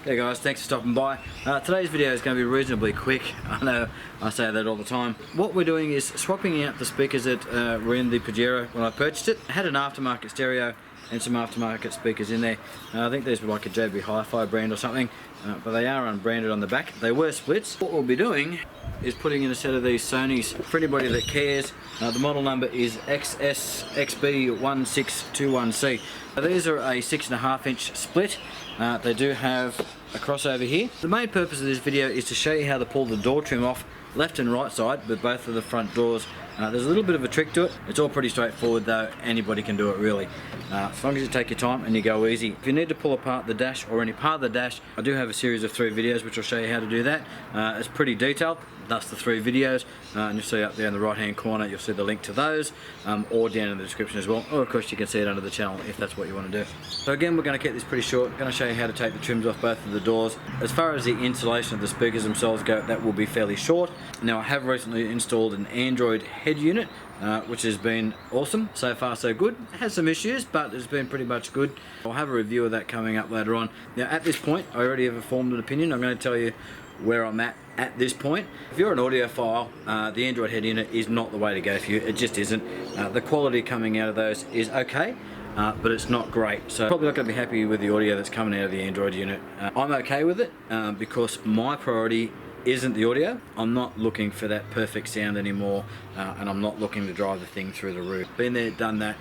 Hey guys, thanks for stopping by. Today's video is going to be reasonably quick. I know I say that all the time. What we're doing is swapping out the speakers that were in the Pajero when I purchased it. I had an aftermarket stereo and some aftermarket speakers in there. I think these were like a JB Hi-Fi brand or something, but they are unbranded on the back. They were splits. What we'll be doing is putting in a set of these Sonys. For anybody that cares, the model number is XSXB1621C. These are a 6.5 inch split. They do have a crossover here. The main purpose of this video is to show you how to pull the door trim off left and right side with both of the front doors. There's a little bit of a trick to it. It's all pretty straightforward though, anybody can do it really. As long as you take your time and you go easy. If you need to pull apart the dash or any part of the dash, I do have a series of 3 videos which will show you how to do that. It's pretty detailed. That's the 3 videos, and you'll see up there in the right hand corner, you'll see the link to those, or down in the description as well, or of course you can see it under the channel if that's what you want to do. So again, we're going to keep this pretty short. I'm going to show you how to take the trims off both of the doors. As far as the installation of the speakers themselves go, that will be fairly short. Now I have recently installed an Android head unit, which has been awesome. So far so good. It has some issues, but it's been pretty much good. I'll have a review of that coming up later on. Now at this point, I already have formed an opinion. I'm going to tell you where I'm at this point. If you're an audiophile, the Android head unit is not the way to go for you. It just isn't. The quality coming out of those is okay, but it's not great. So probably not going to be happy with the audio that's coming out of the Android unit. I'm okay with it because my priority isn't the audio. I'm not looking for that perfect sound anymore, and I'm not looking to drive the thing through the roof. Been there, done that.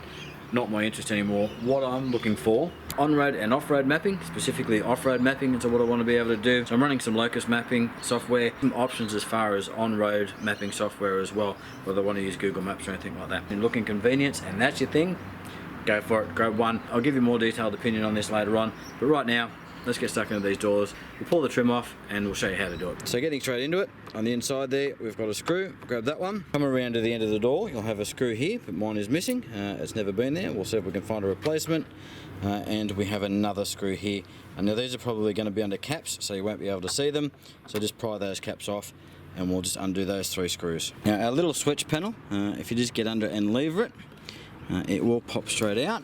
Not my interest anymore. What I'm looking for, on-road and off-road mapping, specifically off-road mapping is what I want to be able to do. So I'm running some locus mapping software, some options as far as on-road mapping software as well, whether I want to use Google Maps or anything like that. And looking convenience, and that's your thing, go for it, grab one. I'll give you a more detailed opinion on this later on, but right now, let's get stuck into these doors. We'll pull the trim off and we'll show you how to do it. So getting straight into it, on the inside there we've got a screw, grab that one. Come around to the end of the door, you'll have a screw here, but mine is missing. It's never been there. We'll see if we can find a replacement. And we have another screw here. And now these are probably going to be under caps, so you won't be able to see them. So just pry those caps off and we'll just undo those 3 screws. Now our little switch panel, if you just get under and lever it, it will pop straight out.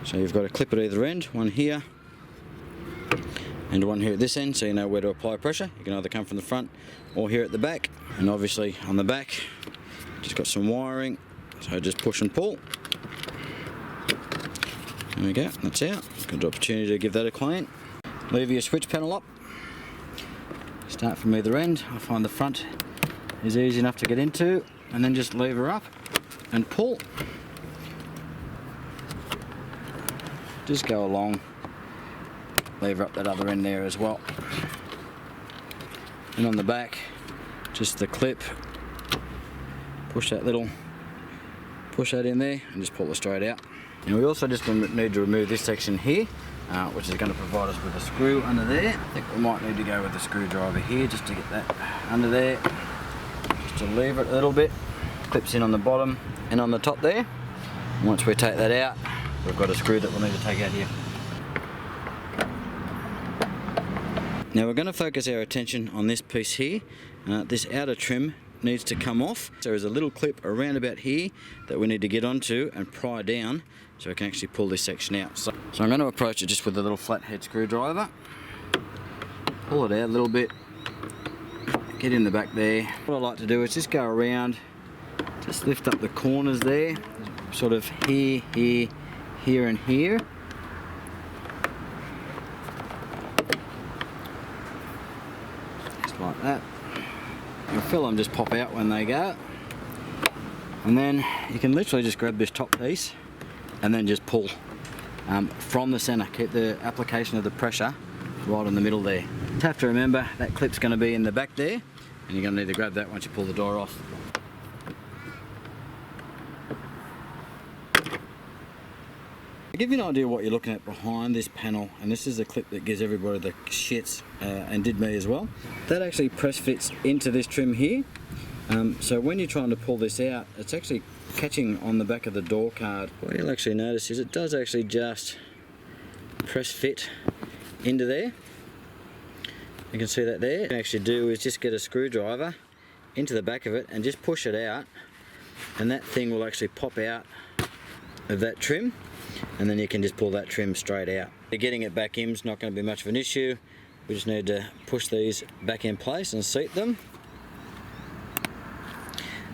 So you've got a clip at either end, one here and one here at this end, so you know where to apply pressure. You can either come from the front or here at the back. And obviously on the back, just got some wiring, so just push and pull. There we go, that's out. Good opportunity to give that a clean. Lever your switch panel up. Start from either end. I find the front is easy enough to get into, and then just lever up and pull. Just go along, lever up that other end there as well. And on the back, just the clip, push that in there and just pull it straight out. And we also just need to remove this section here, which is going to provide us with a screw under there. I think we might need to go with a screwdriver here just to get that under there, just to lever it a little bit. Clips in on the bottom and on the top there. Once we take that out, we've got a screw that we'll need to take out here. Now we're going to focus our attention on this piece here. This outer trim needs to come off. So there's a little clip around about here that we need to get onto and pry down so we can actually pull this section out. So I'm going to approach it just with a little flathead screwdriver. Pull it out a little bit. Get in the back there. What I like to do is just go around, just lift up the corners there, sort of here, here, here and here. Just like that. You'll feel them just pop out when they go. And then you can literally just grab this top piece and then just pull from the center. Keep the application of the pressure right in the middle there. You have to remember that clip's going to be in the back there, and you're going to need to grab that once you pull the door off. To give you an idea what you're looking at behind this panel, and this is the clip that gives everybody the shits, and did me as well, that actually press fits into this trim here. So when you're trying to pull this out, it's actually catching on the back of the door card. What you'll actually notice is it does actually just press fit into there. You can see that there. What you can actually do is just get a screwdriver into the back of it and just push it out, and that thing will actually pop out of that trim. and then you can just pull that trim straight out. Getting it back in is not going to be much of an issue. We just need to push these back in place and seat them,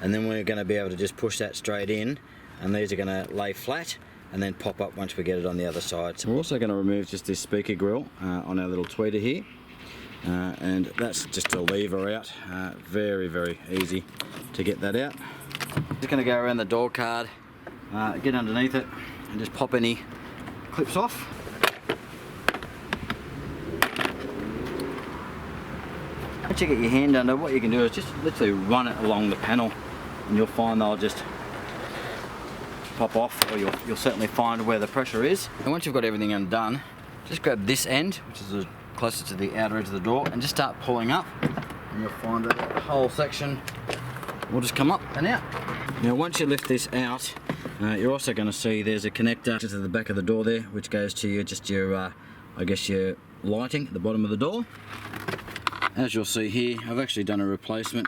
and then we're going to be able to just push that straight in, and these are going to lay flat and then pop up once we get it on the other side. So we're also going to remove just this speaker grill on our little tweeter here, and that's just a lever out. Very, very easy to get that out. Just going to go around the door card, get underneath it, and just pop any clips off. Once you get your hand under, what you can do is just literally run it along the panel, and you'll find they'll just pop off, or you'll certainly find where the pressure is. And once you've got everything undone, just grab this end, which is closer to the outer edge of the door, and just start pulling up, and you'll find that the whole section will just come up and out. Now once you lift this out, you're also going to see there's a connector to the back of the door there, which goes to your I guess your lighting at the bottom of the door. As you'll see here, I've actually done a replacement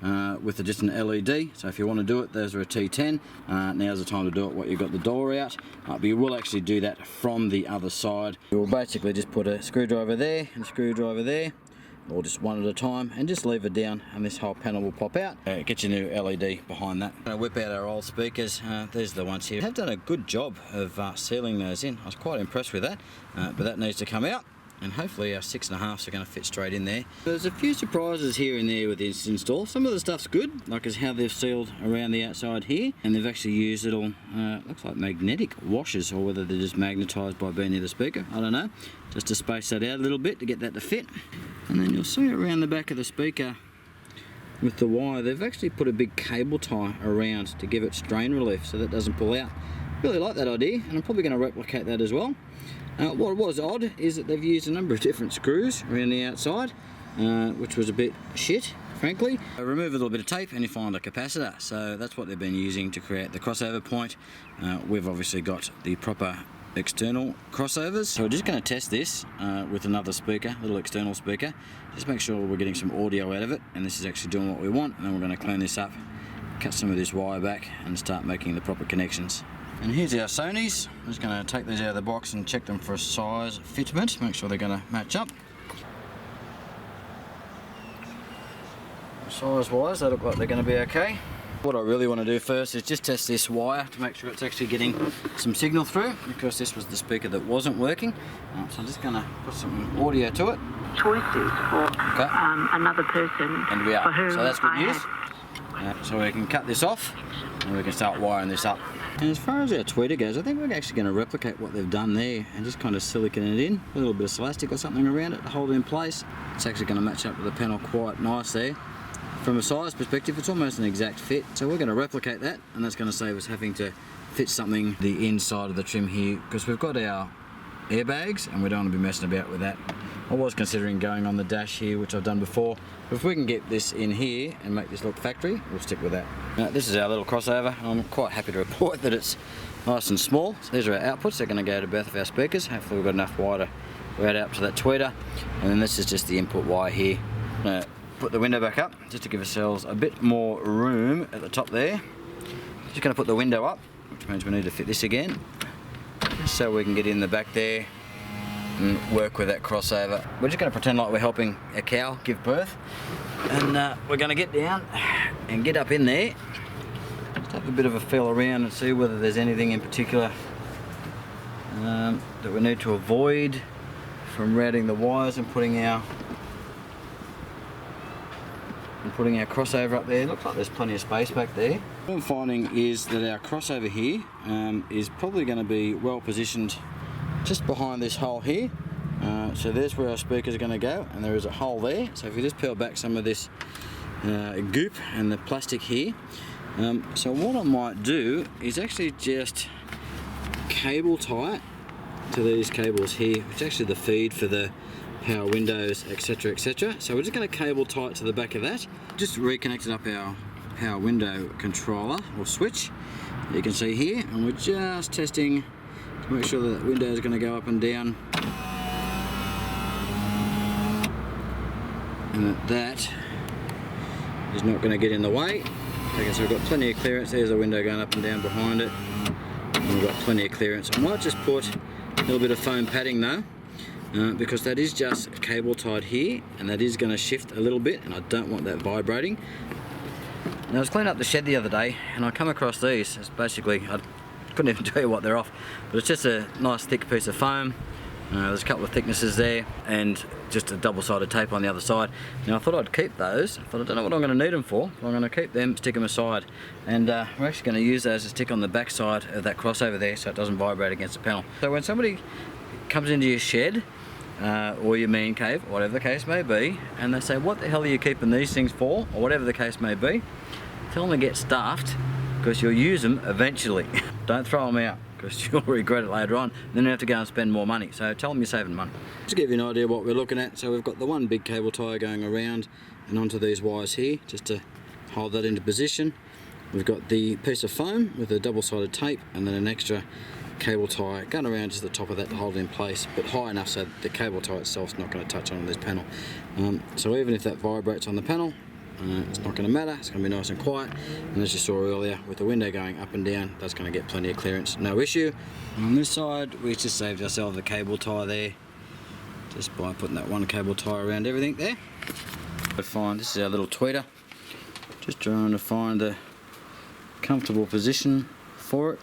with just an LED, so if you want to do it, those are a T10. Now's the time to do it while you've got the door out, but you will actually do that from the other side. You will basically just put a screwdriver there and a screwdriver there, or just one at a time, and just leave it down, and this whole panel will pop out. Get your new LED behind that. I'm going to whip out our old speakers. These are the ones here. I've done a good job of sealing those in. I was quite impressed with that, but that needs to come out. And hopefully our 6.5s are going to fit straight in there. There's a few surprises here and there with this install. Some of the stuff's good, like is how they've sealed around the outside here, and they've actually used little, looks like magnetic washers, or whether they're just magnetised by being near the speaker, I don't know, just to space that out a little bit to get that to fit. And then you'll see around the back of the speaker with the wire, they've actually put a big cable tie around to give it strain relief so that doesn't pull out. Really like that idea, and I'm probably going to replicate that as well. What was odd is that they've used a number of different screws around the outside, which was a bit shit, frankly. Remove a little bit of tape and you find a capacitor, so that's what they've been using to create the crossover point. We've obviously got the proper external crossovers, so we're just going to test this with another speaker, little external speaker, just make sure we're getting some audio out of it, and this is actually doing what we want. And then we're going to clean this up, cut some of this wire back, and start making the proper connections. And here's our Sonys. I'm just going to take these out of the box and check them for a size fitment, make sure they're going to match up. Size wise, they look like they're going to be okay. What I really want to do first is just test this wire to make sure it's actually getting some signal through, because this was the speaker that wasn't working. So I'm just going to put some audio to it. Choices for another person. And we are. So that's good news. So we can cut this off and we can start wiring this up. And as far as our tweeter goes, I think we're actually going to replicate what they've done there and just kind of silicone it in, a little bit of Celastic or something around it to hold it in place. It's actually going to match up with the panel quite nice there. From a size perspective, it's almost an exact fit, so we're going to replicate that, and that's going to save us having to fit something the inside of the trim here, because we've got our airbags and we don't want to be messing about with that. I was considering going on the dash here, which I've done before, but if we can get this in here and make this look factory, we'll stick with that. Now, this is our little crossover. I'm quite happy to report that it's nice and small. So these are our outputs. They're going to go to both of our speakers. Hopefully we've got enough wire to route out to that tweeter, and then this is just the input wire here. I'm going to put the window back up just to give ourselves a bit more room at the top there. Just going to put the window up, which means we need to fit this again, so we can get in the back there and work with that crossover. We're just going to pretend like we're helping a cow give birth, and we're going to get down and get up in there, just have a bit of a feel around and see whether there's anything in particular that we need to avoid from routing the wires and putting our crossover up there. Looks like there's plenty of space back there. What I'm finding is that our crossover here is probably going to be well positioned just behind this hole here. So there's where our speakers are going to go, and there is a hole there. So if you just peel back some of this goop and the plastic here. So what I might do is actually just cable tie it to these cables here, which is actually the feed for the power windows, etc, etc. So we're just going to cable tie it to the back of that. Just reconnected up our power window controller or switch, you can see here, and we're just testing to make sure that window is going to go up and down, and that is not going to get in the way. Okay, so we've got plenty of clearance. There's the window going up and down behind it. And we've got plenty of clearance. I might just put a little bit of foam padding though, because that is just cable tied here, and that is going to shift a little bit, and I don't want that vibrating. And I was cleaning up the shed the other day, and I come across these. It's basically, I couldn't even tell you what they're off, but it's just a nice thick piece of foam. There's a couple of thicknesses there, and just a double-sided tape on the other side. Now I thought I'd keep those. I thought I don't know what I'm going to need them for, but I'm going to keep them, stick them aside, and we're actually going to use those to stick on the back side of that crossover there, so it doesn't vibrate against the panel. So when somebody comes into your shed, or your man cave, whatever the case may be, and they say, what the hell are you keeping these things for, or whatever the case may be, tell them to get stuffed, because you'll use them eventually. Don't throw them out, because you'll regret it later on, then you have to go and spend more money. So tell them you're saving money. Just to give you an idea what we're looking at, so we've got the one big cable tie going around and onto these wires here, just to hold that into position. We've got the piece of foam with a double-sided tape, and then an extra cable tie going around just the top of that to hold it in place, but high enough so the cable tie itself is not going to touch on this panel. So even if that vibrates on the panel, it's not going to matter. It's going to be nice and quiet, and as you saw earlier with the window going up and down, that's going to get plenty of clearance, no issue. On this side we just saved ourselves a cable tie there, just by putting that one cable tie around everything there. But fine, this is our little tweeter, just trying to find a comfortable position for it,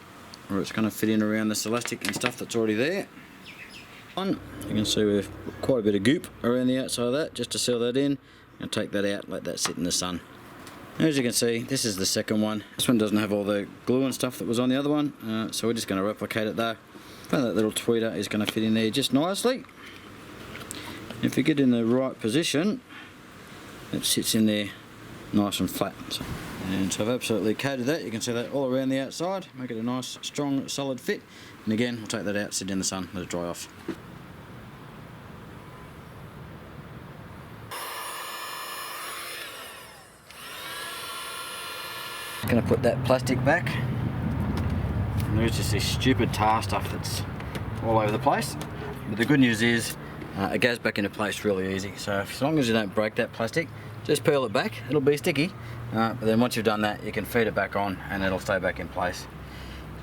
where it's going to fit in around this elastic and stuff that's already there. You can see we've got quite a bit of goop around the outside of that, just to seal that in, and take that out, let that sit in the sun. As you can see, this is the second one. This one doesn't have all the glue and stuff that was on the other one, so we're just going to replicate it though. Find that little tweeter is going to fit in there just nicely. If you get in the right position, it sits in there nice and flat. And so I've absolutely coated that. You can see that all around the outside, make it a nice strong solid fit, and again we'll take that out, sit in the sun, let it dry off. Going to put that plastic back, and there's just this stupid tar stuff that's all over the place, but the good news is it goes back into place really easy. So as long as you don't break that plastic, just peel it back. It'll be sticky, but then once you've done that, you can feed it back on and it'll stay back in place.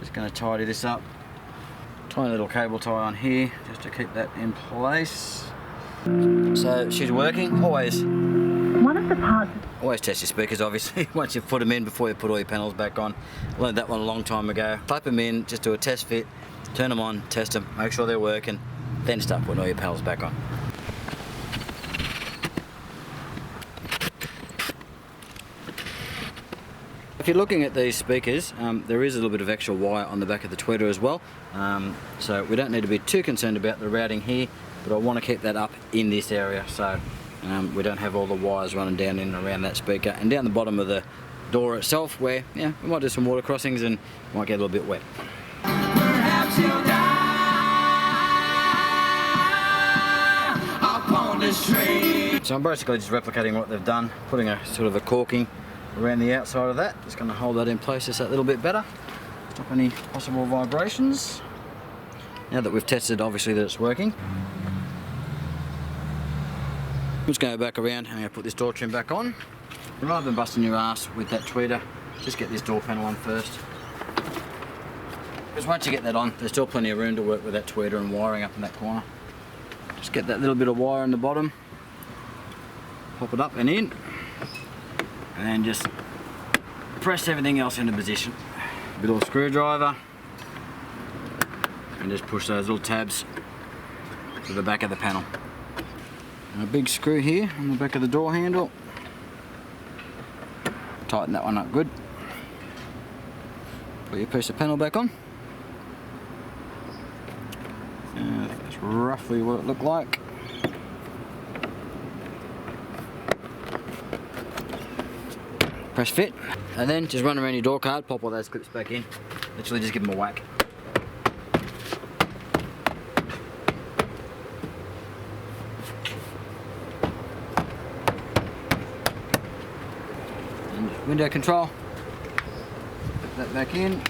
Just going to tidy this up. Tiny little cable tie on here just to keep that in place. So she's working. Always test your speakers, obviously, once you've put them in before you put all your panels back on. I learned that one a long time ago. Clap them in, just do a test fit, turn them on, test them, make sure they're working, then start putting all your panels back on. If you're looking at these speakers, there is a little bit of extra wire on the back of the tweeter as well, so we don't need to be too concerned about the routing here, but I want to keep that up in this area so we don't have all the wires running down in and around that speaker and down the bottom of the door itself, where we might do some water crossings and might get a little bit wet. Perhaps you'll die up on this tree. So I'm basically just replicating what they've done, putting a sort of a corking around the outside of that. Just going to hold that in place just that little bit better, stop any possible vibrations. Now that we've tested obviously that it's working, I'm just going to go back around and I'm going to put this door trim back on. Rather than busting your ass with that tweeter, just get this door panel on first. Because once you get that on, there's still plenty of room to work with that tweeter and wiring up in that corner. Just get that little bit of wire on the bottom, pop it up and in, and then just press everything else into position. A little screwdriver, and just push those little tabs to the back of the panel. And a big screw here on the back of the door handle. Tighten that one up good. Put your piece of panel back on. I think that's roughly what it looked like. Press fit, and then just run around your door card, pop all those clips back in. Literally just give them a whack. And window control, put that back in.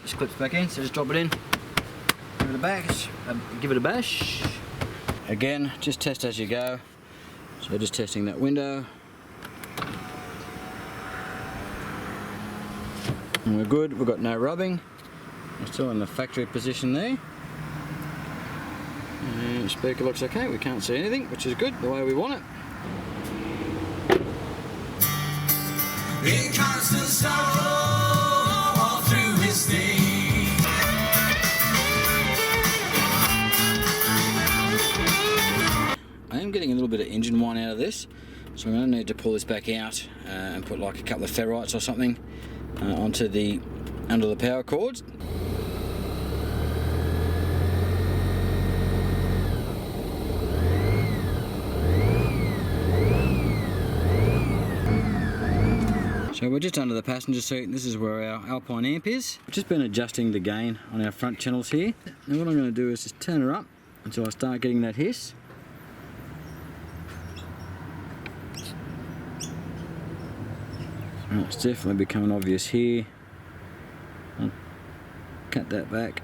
Just clips back in, so just drop it in. Give it a bash. Again, just test as you go. So just testing that window. And we're good, we've got no rubbing. We're still in the factory position there. And the speaker looks okay, we can't see anything, which is good, the way we want it. In constant sorrow all through his day. I am getting a little bit of engine whine out of this, so I'm going to need to pull this back out and put like a couple of ferrites or something onto the under the power cords. So we're just under the passenger seat, and this is where our Alpine amp is. I've just been adjusting the gain on our front channels here. Now what I'm going to do is just turn her up until I start getting that hiss. And it's definitely becoming obvious here. I'll cut that back.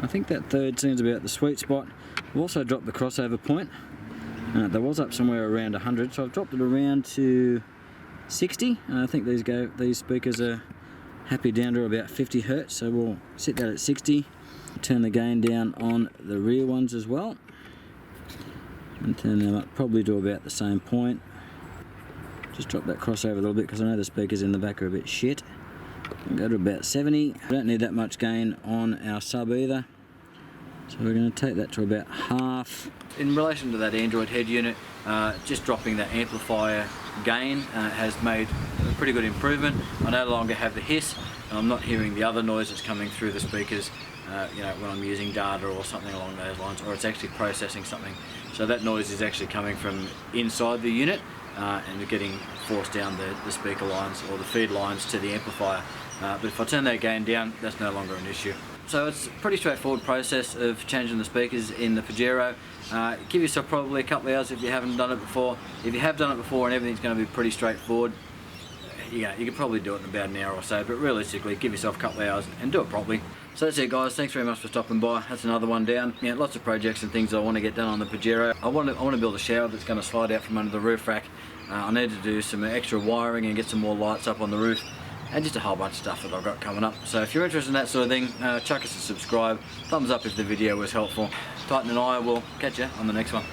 I think that third seems about the sweet spot. We've also dropped the crossover point. That was up somewhere around 100, so I've dropped it around to 60. I think these speakers are happy down to about 50 Hertz, so we'll set that at 60. Turn the gain down on the rear ones as well, and turn them up probably to about the same point. Just drop that crossover a little bit because I know the speakers in the back are a bit shit. We'll go to about 70. We don't need that much gain on our sub either, so we're going to take that to about half. In relation to that Android head unit, just dropping that amplifier gain has made a pretty good improvement. I no longer have the hiss, and I'm not hearing the other noise that's coming through the speakers you know, when I'm using data or something along those lines, or it's actually processing something. So that noise is actually coming from inside the unit and they're getting forced down the speaker lines or the feed lines to the amplifier. But if I turn that gain down, that's no longer an issue. So it's a pretty straightforward process of changing the speakers in the Pajero. Give yourself probably a couple of hours if you haven't done it before. If you have done it before and everything's going to be pretty straightforward, you can probably do it in about an hour or so, but realistically give yourself a couple of hours and do it properly. So that's it guys, thanks very much for stopping by. That's another one down. Yeah, lots of projects and things I want to get done on the Pajero. I want to build a shower that's going to slide out from under the roof rack. I need to do some extra wiring and get some more lights up on the roof, and just a whole bunch of stuff that I've got coming up. So if you're interested in that sort of thing, chuck us a subscribe, thumbs up if the video was helpful. Titan and I will catch you on the next one.